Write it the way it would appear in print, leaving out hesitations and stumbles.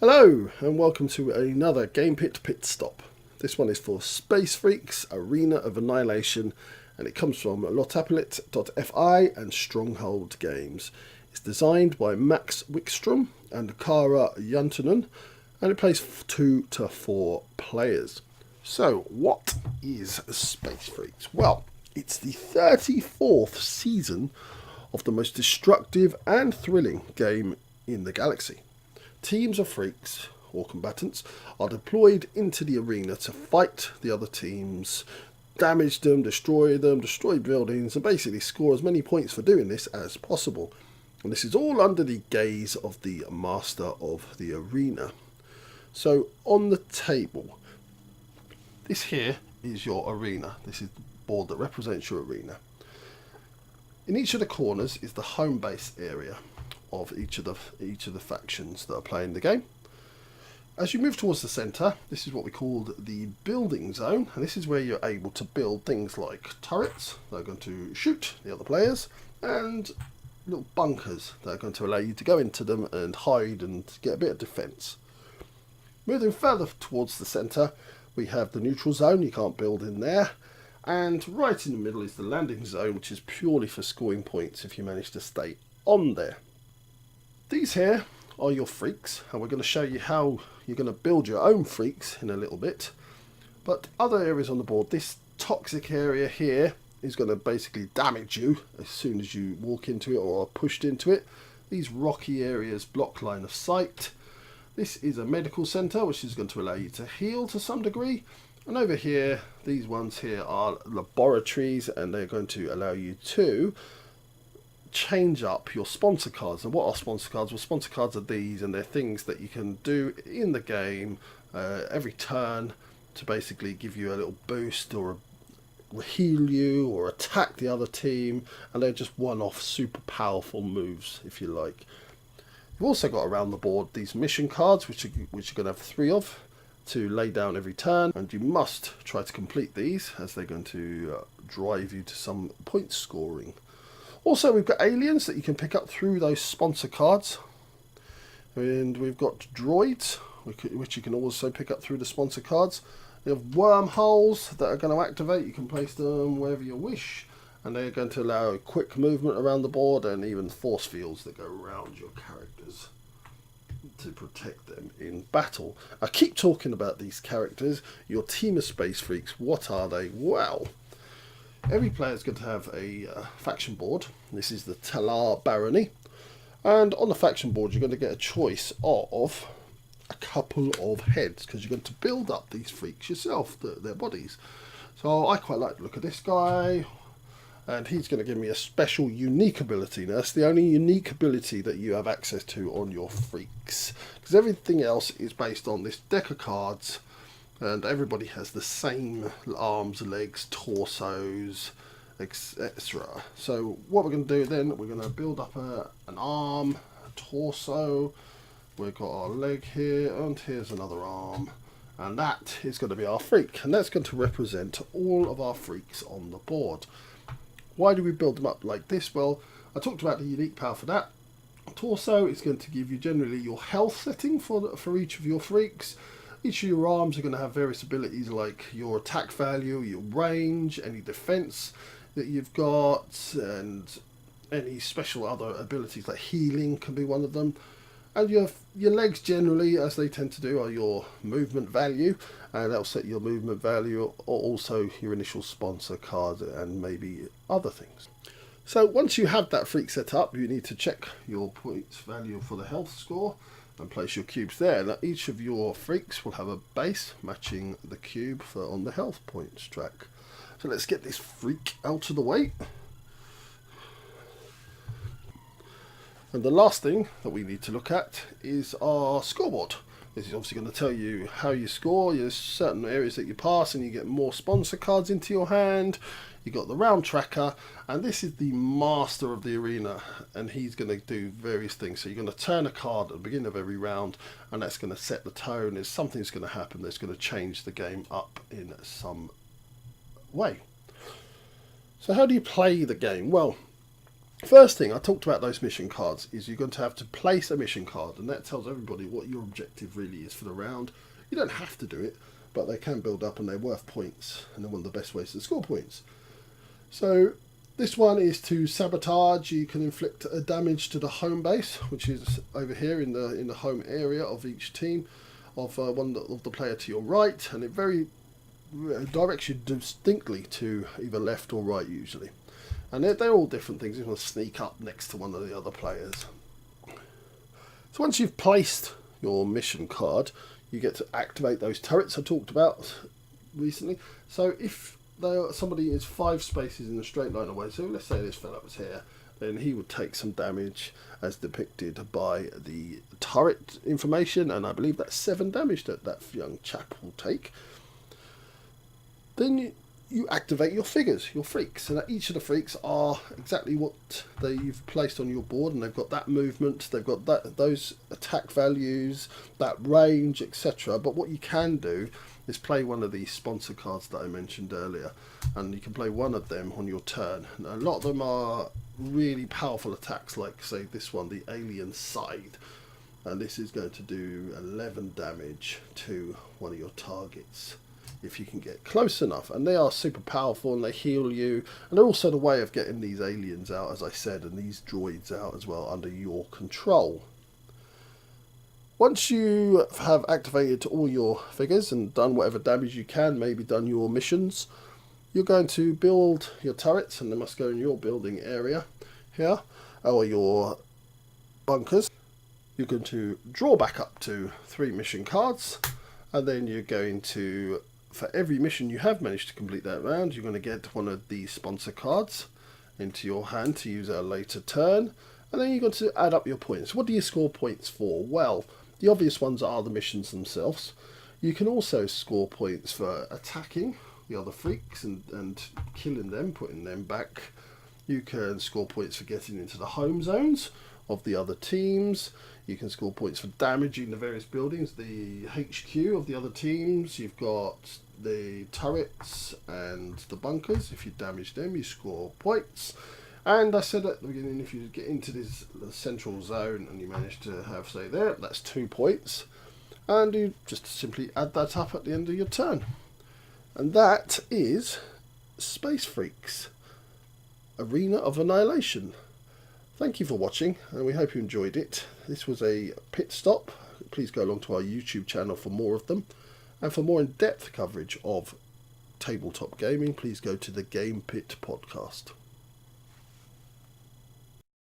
Hello and welcome to another Game Pit Stop. This one is for Space Freaks Arena of Annihilation and it comes from Lautapelit.fi and Stronghold Games. It's designed by Max Wikström and Kare Jantunen and it plays 2 to 4 players. So what is Space Freaks? Well, it's the 34th season of the most destructive and thrilling game in the galaxy. Teams of freaks, or combatants, are deployed into the arena to fight the other teams, damage them, destroy buildings, and basically score as many points for doing this as possible. And this is all under the gaze of the master of the arena. So on the table, this here is your arena. This is the board that represents your arena. In each of the corners is the home base area of each of the factions that are playing the game. As you move towards the centre, this is what we call the building zone, and this is where you're able to build things like turrets that are going to shoot the other players, and little bunkers that are going to allow you to go into them and hide and get a bit of defence. Moving further towards the centre, we have the neutral zone. You can't build in there. And right in the middle is the landing zone, which is purely for scoring points if you manage to stay on there. These here are your freaks, and we're going to show you how you're going to build your own freaks in a little bit. But other areas on the board, this toxic area here is going to basically damage you as soon as you walk into it or are pushed into it. These rocky areas block line of sight. This is a medical centre, which is going to allow you to heal to some degree. And over here, these ones here are laboratories, and they're going to allow you to change up your sponsor cards. And what are sponsor cards? Well, sponsor cards are these, and they're things that you can do in the game every turn to basically give you a little boost or heal you or attack the other team, and they're just one-off super powerful moves, if you like. You've also got around the board these mission cards, which you're going to have 3 of to lay down every turn, and you must try to complete these as they're going to drive you to some point scoring. Also, we've got aliens that you can pick up through those sponsor cards, and we've got droids which you can also pick up through the sponsor cards. We have wormholes that are going to activate. You can place them wherever you wish, and they're going to allow quick movement around the board, and even force fields that go around your characters to protect them in battle. I keep talking about these characters. Your team of space freaks, what are they? Well, every player is going to have a faction board. This is the Talar Barony, and on the faction board you're going to get a choice of a couple of heads, because you're going to build up these freaks yourself, their bodies. So I quite like the look of this guy, and he's going to give me a special unique ability. Now that's the only unique ability that you have access to on your freaks, because everything else is based on this deck of cards, and everybody has the same arms, legs, torsos, etc. So what we're going to do then, we're going to build up an arm, a torso, we've got our leg here, and here's another arm, and that is going to be our freak, and that's going to represent all of our freaks on the board. Why do we build them up like this? Well, I talked about the unique power for that. Torso is going to give you generally your health setting for each of your freaks. Each of your arms are going to have various abilities like your attack value, your range, any defense that you've got, and any special other abilities like healing can be one of them. And your legs generally, as they tend to do, are your movement value, and that'll set your movement value, or also your initial sponsor card and maybe other things. So once you have that freak set up, you need to check your points value for the health score and place your cubes there. Now each of your freaks will have a base matching the cube on the health points track. So let's get this freak out of the way. And the last thing that we need to look at is our scoreboard. This is obviously going to tell you how you score. There's certain areas that you pass and you get more sponsor cards into your hand. You've got the round tracker, and this is the master of the arena, and he's going to do various things. So you're going to turn a card at the beginning of every round, and that's going to set the tone. There's something's going to happen that's going to change the game up in some way. So how do you play the game? Well, First thing, I talked about those mission cards, is you're going to have to place a mission card, and that tells everybody what your objective really is for the round. You don't have to do it, but they can build up and they're worth points, and they're one of the best ways to score points. So this one is to sabotage. You can inflict a damage to the home base, which is over here in the home area of each team, of of the player to your right, and it very directs you distinctly to either left or right usually. And they're all different things. You want to sneak up next to one of the other players. So once you've placed your mission card, you get to activate those turrets I talked about recently. So if somebody is 5 spaces in a straight line away, so let's say this fella was here, then he would take some damage as depicted by the turret information, and I believe that's 7 damage that young chap will take. Then you activate your figures, your freaks, and each of the freaks are exactly what you've placed on your board, and they've got that movement, they've got those attack values, that range, etc. But what you can do is play one of these sponsor cards that I mentioned earlier, and you can play one of them on your turn. And a lot of them are really powerful attacks, like say this one, the Alien Scythe, and this is going to do 11 damage to one of your targets if you can get close enough. And they are super powerful, and they heal you, and they're also the way of getting these aliens out, as I said, and these droids out as well under your control. Once you have activated all your figures and done whatever damage you can, maybe done your missions, you're going to build your turrets, and they must go in your building area here, or your bunkers. You're going to draw back up to 3 mission cards, and then you're going to, for every mission you have managed to complete that round, you're going to get one of these sponsor cards into your hand to use at a later turn, and then you're going to add up your points. What do you score points for? Well, the obvious ones are the missions themselves. You can also score points for attacking the other freaks and killing them, putting them back. You can score points for getting into the home zones of the other teams. You can score points for damaging the various buildings, the HQ of the other teams. You've got the turrets and the bunkers. If you damage them, you score points. And I said at the beginning, if you get into this central zone and you manage to have, say there, that's 2 points. And you just simply add that up at the end of your turn. And that is Space Freaks, Arena of Annihilation. Thank you for watching, and we hope you enjoyed it. This was a pit stop. Please go along to our YouTube channel for more of them. And for more in-depth coverage of tabletop gaming, please go to the Game Pit podcast.